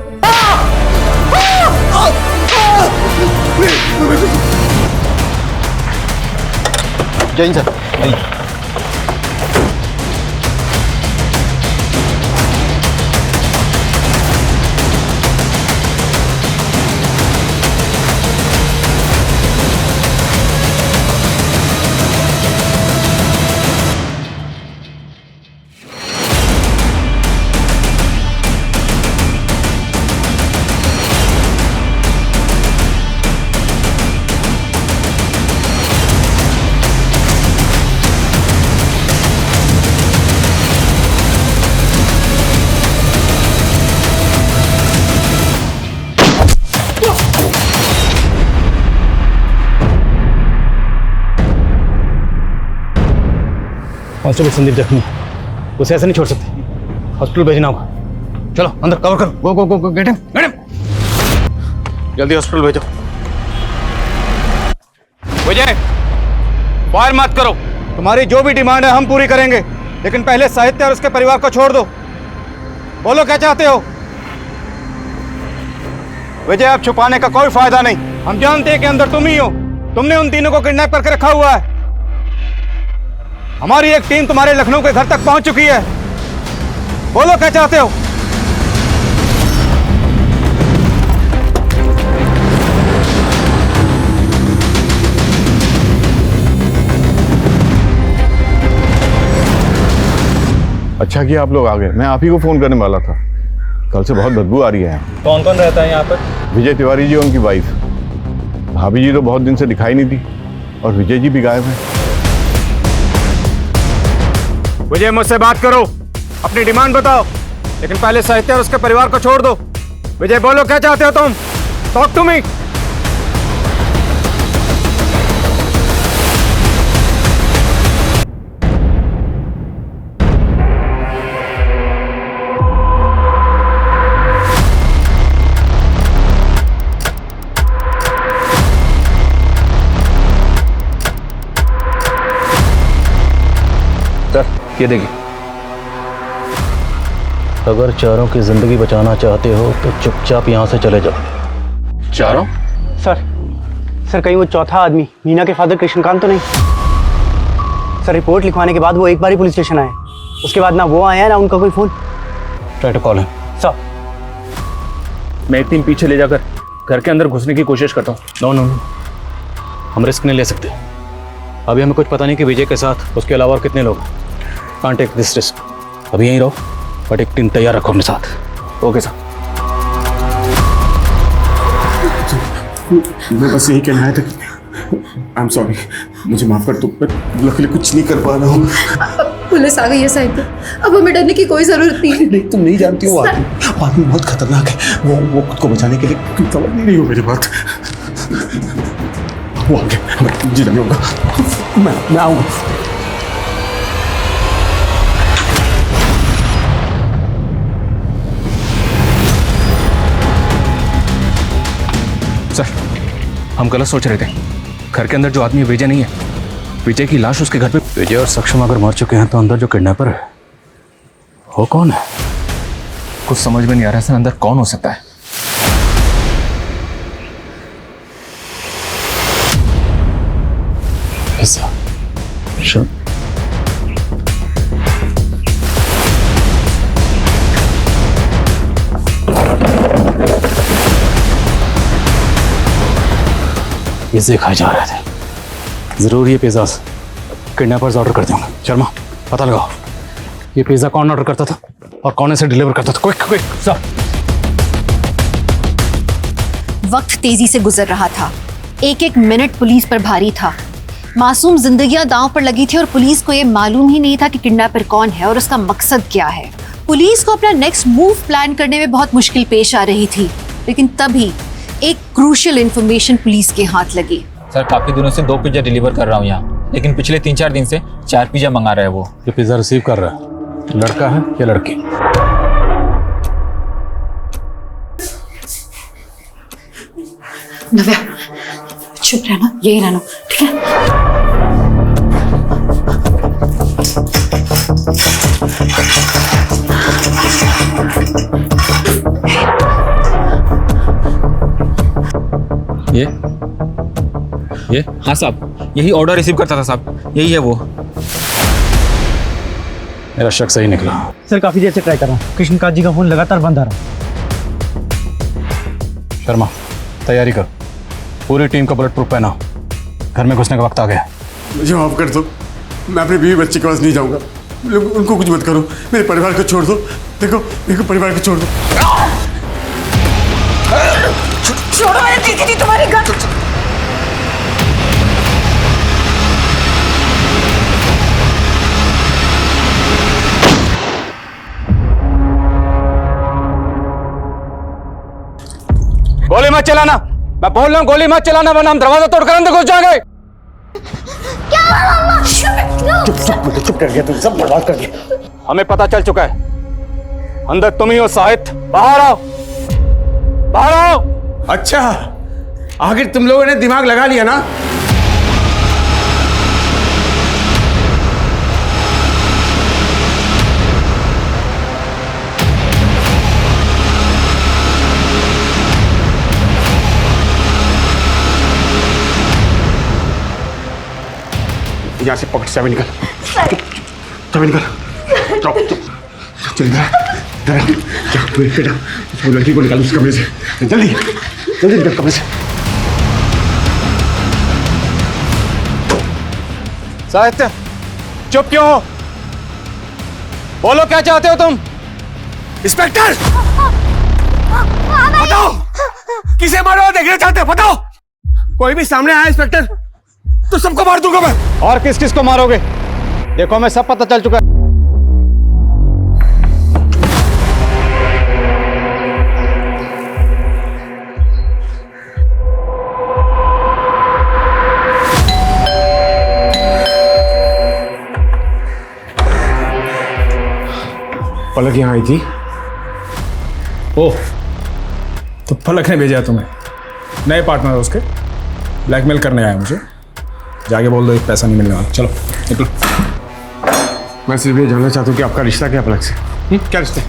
जय सर। कांस्टेबल संदीप जख्मी, उसे ऐसे नहीं छोड़ सकते, हॉस्पिटल भेजना होगा। चलो अंदर कवर करो। गो गो गो गो गेट हिम। जल्दी हॉस्पिटल भेजो। विजय फायर मत करो, तुम्हारी जो भी डिमांड है हम पूरी करेंगे, लेकिन पहले साहित्य और उसके परिवार को छोड़ दो। बोलो क्या चाहते हो? विजय अब छुपाने का कोई फायदा नहीं, हम जानते हैं कि अंदर तुम ही हो। तुमने उन तीनों को किडनैप करके रखा हुआ है। हमारी एक टीम तुम्हारे लखनऊ के घर तक पहुंच चुकी है। बोलो क्या चाहते हो? अच्छा किया आप लोग आ गए, मैं आप ही को फोन करने वाला था। कल से बहुत बदबू आ रही है। कौन कौन रहता है यहाँ पर? विजय तिवारी जी और उनकी वाइफ। भाभी जी तो बहुत दिन से दिखाई नहीं दी, और विजय जी भी गायब हैं। विजय मुझसे बात करो, अपनी डिमांड बताओ, लेकिन पहले साहित्य और उसके परिवार को छोड़ दो। विजय बोलो क्या चाहते हो तुम? Talk to me. ये देखिए, अगर चारों की जिंदगी बचाना चाहते हो तो चुपचाप यहाँ से चले जाओ। चारों? सर कहीं वो चौथा आदमी मीना के फादर कृष्णकांत तो नहीं? सर रिपोर्ट लिखवाने के बाद वो एक बार ही पुलिस स्टेशन आए, उसके बाद ना वो आया ना उनका कोई phone. Try to call him. Sir मैं एक टीम पीछे ले जाकर घर के अंदर घुसने की कोशिश करता हूँ। नो नो नो, हम रिस्क नहीं ले सकते। अभी हमें कुछ पता नहीं कि विजय के साथ उसके अलावा और कितने लोग। Can't take this risk. अभी यहीं रहो, बट एक टीम तैयार रखो अपने साथ। Okay sir. मैं बस यही कहना है था, आई एम सॉरी, मुझे माफ कर दो, मैं लकीली कुछ नहीं कर पा रहा हूँ। पुलिस आ गई है साहित्य, अब हमें डरने की कोई जरूरत नहीं। नहीं, तुम नहीं जानती हो, आदमी बहुत खतरनाक है। वो खुद को बचाने के लिए समझ नहीं रही हो मेरी बात। वो आ गया, हमें जी नहीं होगा। मैं आऊँगा। सर, हम गलत सोच रहे थे। घर के अंदर जो आदमी विजय नहीं है, विजय की लाश उसके घर पे। विजय और सक्षम अगर मर चुके हैं तो अंदर जो किडनैपर है वो कौन है? कुछ समझ में नहीं आ रहा है सर, अंदर कौन हो सकता है? ऐसा श्योर। पिज़्ज़े खाए जा रहे थे, जरूर ये पिज़्ज़ा किडनैपर्स ऑर्डर करते होंगे। शर्मा, पता लगाओ ये पिज़्ज़ा कौन ऑर्डर करता था और कौन इसे डिलीवर करता था। Quick quick sir. वक्त तेजी से गुजर रहा था, एक एक मिनट पुलिस पर भारी था। मासूम जिंदगियां दांव पर लगी थी और पुलिस को यह मालूम ही नहीं था कि किडनैपर कौन है और उसका मकसद क्या है। पुलिस को अपना नेक्स्ट मूव प्लान करने में बहुत मुश्किल पेश आ रही थी, लेकिन तभी एक क्रूशियल इंफॉर्मेशन पुलिस के हाथ लगी। सर, काफी दिनों से 2 पिज्जा डिलीवर कर रहा हूँ यहाँ, लेकिन पिछले 3-4 दिन से 4 पिज्जा मंगा रहा है वो। ये पिज़्ज़ा रिसीव कर रहा है लड़का है या लड़की? नव्या, चुप रहना, यही रहना, ठीक है? ये हाँ साहब, यही ऑर्डर रिसीव करता था साहब, यही है वो। मेरा शक सही निकला। सर, काफी देर से ट्राई कर रहा हूँ, कृष्णकांत जी का फोन लगातार बंद आ रहा है। शर्मा, तैयारी कर, पूरी टीम का बुलेट प्रूफ पहना, घर में घुसने का वक्त आ गया। मुझे माफ कर दो, मैं अपने बीवी बच्चे के पास नहीं जाऊंगा। उनको कुछ मत करो, मेरे परिवार को छोड़ दो। देखो परिवार को छोड़ दो। छोड़ो, मैंने देखी थी तुम्हारी गन। गोली मत चलाना, मैं बोल रहा हूँ, गोली मत चलाना वरना हम दरवाजा तोड़कर अंदर घुस जाएंगे। चुप कर गया, तुम सब बर्बाद कर दिया। हमें पता चल चुका है, अंदर तुम ही हो साहित्य। बाहर आओ, बाहर आओ। अच्छा, आखिर तुम लोगों ने दिमाग लगा लिया ना? यहाँ से पकड़, चाबी निकल, चाबी निकल। चल इधर, वो लड़की को निकाल उस कमरे से, जल्दी जल्दी निकल कमरे से। साहित्य, चुप क्यों हो? बोलो क्या चाहते हो तुम? इंस्पेक्टर, बताओ किसे मारो देखना चाहते हो? बताओ। कोई भी सामने आया इंस्पेक्टर तो सबको मार दूंगा मैं। और किस किस को मारोगे? देखो हमें सब पता चल चुका है। पलक यहाँ आई थी। ओह, तो पलक ने भेजा तुम्हें? नए पार्टनर उसके ब्लैकमेल करने आया मुझे। जाके बोल दो, एक पैसा नहीं मिलने वाला। चलो निकलो। मैं सिर्फ ये जानना चाहता हूँ कि आपका रिश्ता क्या पलक से? क्या रिश्ता?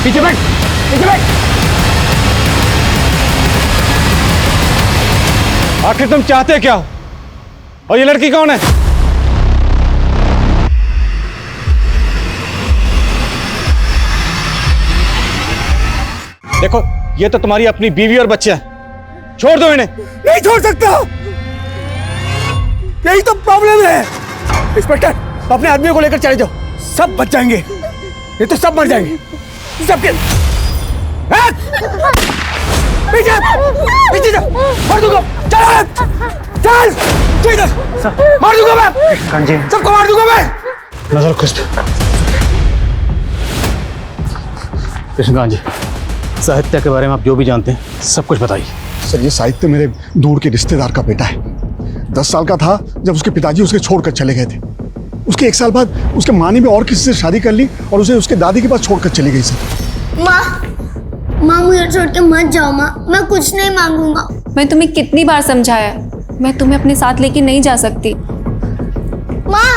पीछे बैठ, पीछे बैठ। आखिर तुम चाहते क्या हो? और ये लड़की कौन है? देखो, ये तो तुम्हारी अपनी बीवी और बच्चे हैं। छोड़ दो इन्हें। नहीं छोड़ सकता, यही तो प्रॉब्लम है। इंस्पेक्टर, अपने आदमियों को लेकर चले जाओ, सब बच जाएंगे। ये तो सब मर जाएंगे, सबके। पीछे पीछे जाओ, मार दूंगा। चल चल, तू इधर, मार दूंगा मैं, सबको मार दूंगा मैं। नजर खुश। कृष्णकांत जी, साहित्य के बारे में आप जो भी जानते हैं सब कुछ बताइए। सर, ये साहित्य मेरे दूर के रिश्तेदार का बेटा है। 10 साल का था जब उसके पिताजी उसे छोड़कर चले गए थे। उसके 1 साल बाद उसके माँ ने भी और किसी से शादी कर ली और उसे उसके दादी के पास छोड़कर चली गई। सर, माँ मुझे छोड़ के मत जाओ माँ, मैं कुछ नहीं मांगूंगा। मैं तुम्हें कितनी बार समझाया, मैं तुम्हें अपने साथ लेके नहीं जा सकती। माँ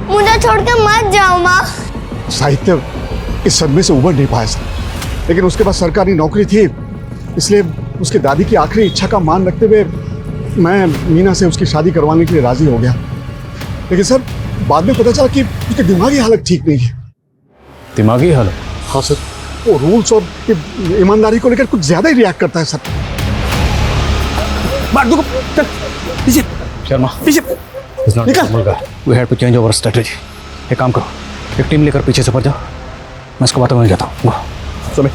मुझे छोड़ के मत जाओ माँ। साहित्य इस सदमे से उबर नहीं पाया सर, लेकिन उसके पास सरकारी नौकरी थी, इसलिए उसके दादी की आखिरी इच्छा का मान रखते हुए मैं मीना से उसकी शादी करवाने के लिए राजी हो गया। लेकिन सर, बाद में पता चला कि उसकी दिमागी हालत ठीक नहीं है। दिमागी हालत? हाँ सर, वो रूल्स और ईमानदारी को लेकर कुछ ज्यादा ही रिएक्ट करता है सर। मार दूंगा। चल पीछे। शर्मा, पीछे निकल। We have to change our strategy. एक काम करो, एक टीम लेकर पीछे से ऊपर जाओ, मैं इसको बातों में जाता हूँ। सुमित,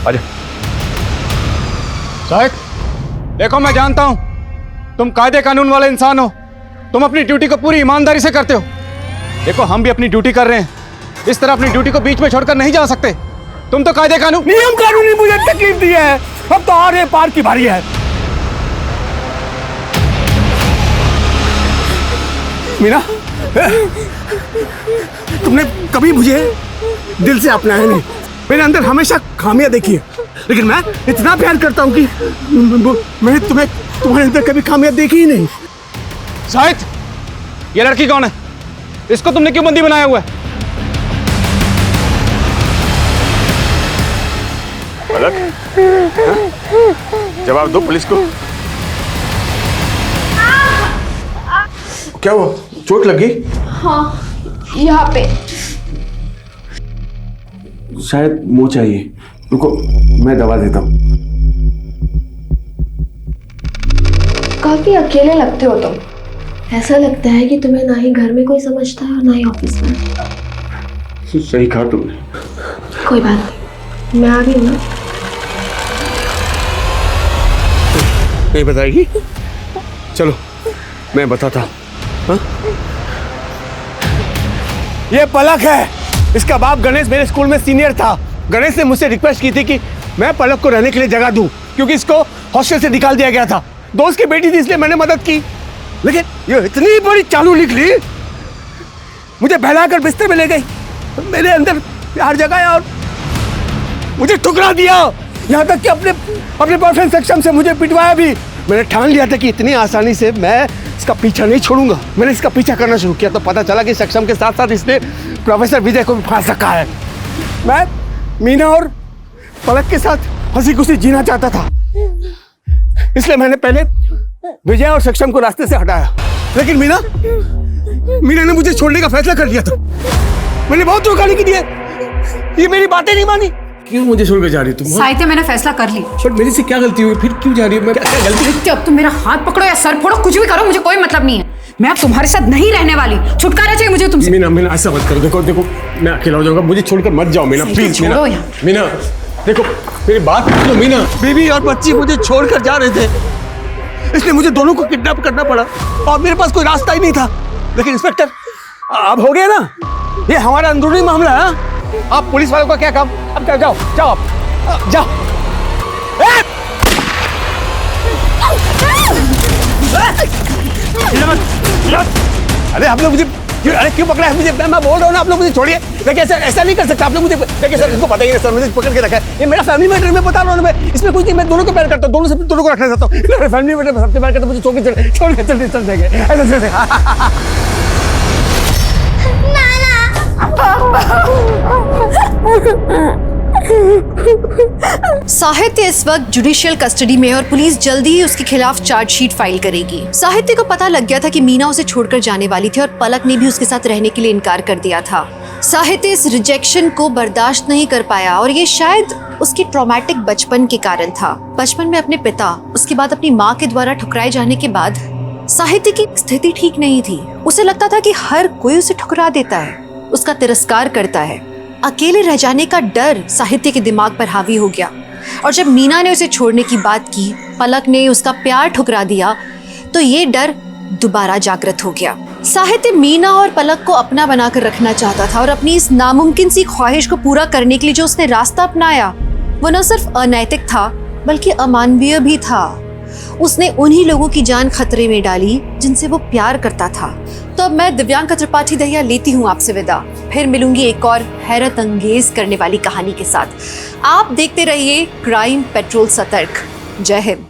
आ जाओ। साहिब, देखो मैं जानता हूँ तुम कायदे कानून वाले इंसान हो, तुम अपनी ड्यूटी को पूरी ईमानदारी से करते हो। देखो, हम भी अपनी ड्यूटी कर रहे हैं, इस तरह अपनी ड्यूटी को बीच में छोड़कर नहीं जा सकते। तुम तो कायदे कानून, नियम कानून ही मुझे तकलीफ दी है, अब तो आर पार की बारी है। मीना, तुमने कभी मुझे दिल से अपनाया नहीं। मेरे अंदर हमेशा खामियां देखी है, लेकिन मैं इतना प्यार करता हूं कि मैंने तुम्हारे अंदर कभी खामियां देखी ही नहीं। शायद ये लड़की कौन है? इसको तुमने क्यों बंदी बनाया हुआ है? पलक, जवाब दो पुलिस को। क्या हुआ? चोट लगी? हाँ, यहाँ पे। शायद मुंह चाहिए, रुको मैं दवा देता हूँ। काफी अकेले लगते हो तुम। ऐसा लगता है कि तुम्हें ना ही घर में कोई समझता है और ना ही ऑफिस में। सही कहा तुमने। कोई बात नहीं, मैं आ गई हूँ। नहीं बताएगी? चलो मैं बताता हूँ। ये पलक है, इसका बाप गणेश मेरे स्कूल में सीनियर था। गणेश ने मुझसे रिक्वेस्ट की थी कि मैं पलक को रहने के लिए जगह दूं, क्योंकि इसको हॉस्टल से निकाल दिया गया था। दोस्त की बेटी थी इसलिए मैंने मदद की, लेकिन ये इतनी बड़ी चालू निकली, मुझे बहलाकर बिस्तर में ले गई, मेरे अंदर प्यार जगाया और मुझे ठुकरा दिया। यहाँ तक कि अपने बॉयफ्रेंड सक्षम से मुझे पिटवाया भी। मैंने ठान लिया था कि इतनी आसानी से मैं इसका पीछा नहीं छोड़ूंगा। मैंने इसका पीछा करना शुरू किया तो पता चला कि सक्षम के साथ साथ इसने प्रोफेसर विजय को भी फांस रखा है। मैं मीना और पलक के साथ हंसी खुशी जीना चाहता था, इसलिए मैंने पहले विजय और सक्षम को रास्ते से हटाया। लेकिन मीना ने मुझे छोड़ने का फैसला कर लिया था। मैंने बहुत रोकाने की दी है, ये मेरी बातें नहीं मानी। क्यों मुझे छोड़कर जा रही तुम? साहित्य, मैंने फैसला कर ली। बट मेरी से क्या गलती हुई? फिर क्यों जा रही हो? मैं क्या गलती? साहित्य, अब तुम मेरा हाथ पकड़ो या सर फोड़ो, कुछ भी करो, मुझे कोई मतलब नहीं है। मैं अब तुम्हारे साथ नहीं रहने वाली। छुटकारा चाहिए मुझे तुमसे। मीना ऐसा मत करो। देखो मैं अकेला हो जाऊंगा, मुझे छोड़कर मत जाओ मीना, प्लीज। मीना देखो मेरी बात सुनो मीना। बीवी और बच्ची मुझे छोड़कर जा रहे थे, इसलिए मुझे दोनों को किडनैप करना पड़ा और मेरे पास कोई रास्ता ही नहीं था। लेकिन इंस्पेक्टर, अब हो गया ना, ये हमारा अंदरूनी मामला है। आप पुलिस वालों का क्या काम? अब क्या, जाओ आप जाओ। अरे आप लोग मुझे क्यों पकड़ा है? मुझे मैं बोल रहा हूँ ना, आप लोग मुझे छोड़िए। देखिए ऐसा नहीं कर सकता आप लोग। मुझे देखिए सर, इसको पता ही नहीं सर, मुझे पकड़ के रखा है। ये मेरा फैमिली मैटर, मैं बता रहा हूँ। मैं इसमें कुछ नहीं, मैं दोनों को प्यार करता हूँ, दोनों को रखना चाहता हूँ। मेरा फैमिली मैटर में सबसे प्यार करता हूँ। मुझे छोड़ के चल जाएंगे ऐसा। साहित्य इस वक्त जुडिशियल कस्टडी में है और पुलिस जल्दी ही उसके खिलाफ चार्जशीट फाइल करेगी। साहित्य को पता लग गया था कि मीना उसे छोड़कर जाने वाली थी और पलक ने भी उसके साथ रहने के लिए इनकार कर दिया था। साहित्य इस रिजेक्शन को बर्दाश्त नहीं कर पाया और ये शायद उसकी ट्रॉमेटिक बचपन के कारण था। बचपन में अपने पिता, उसके बाद अपनी माँ के द्वारा ठुकराए जाने के बाद साहित्य की स्थिति ठीक नहीं थी। उसे लगता था कि हर कोई उसे ठुकरा देता है, उसका तिरस्कार करता है। अकेले रह जाने का डर साहित्य के दिमाग पर हावी हो गया और जब मीना ने उसे छोड़ने की बात की, पलक ने उसका प्यार ठुकरा दिया, तो ये डर दोबारा जागृत हो गया। साहित्य मीना और पलक को अपना बनाकर रखना चाहता था और अपनी इस नामुमकिन सी ख्वाहिश को पूरा करने के लिए जो उसने रास्ता अपनाया वो न सिर्फ अनैतिक था बल्कि अमानवीय भी था। उसने उन्हीं लोगों की जान खतरे में डाली जिनसे वो प्यार करता था। तो अब मैं दिव्यांका त्रिपाठी दहिया लेती हूँ आपसे विदा। फिर मिलूंगी एक और हैरत अंगेज करने वाली कहानी के साथ। आप देखते रहिए क्राइम पेट्रोल सतर्क। जय हिंद।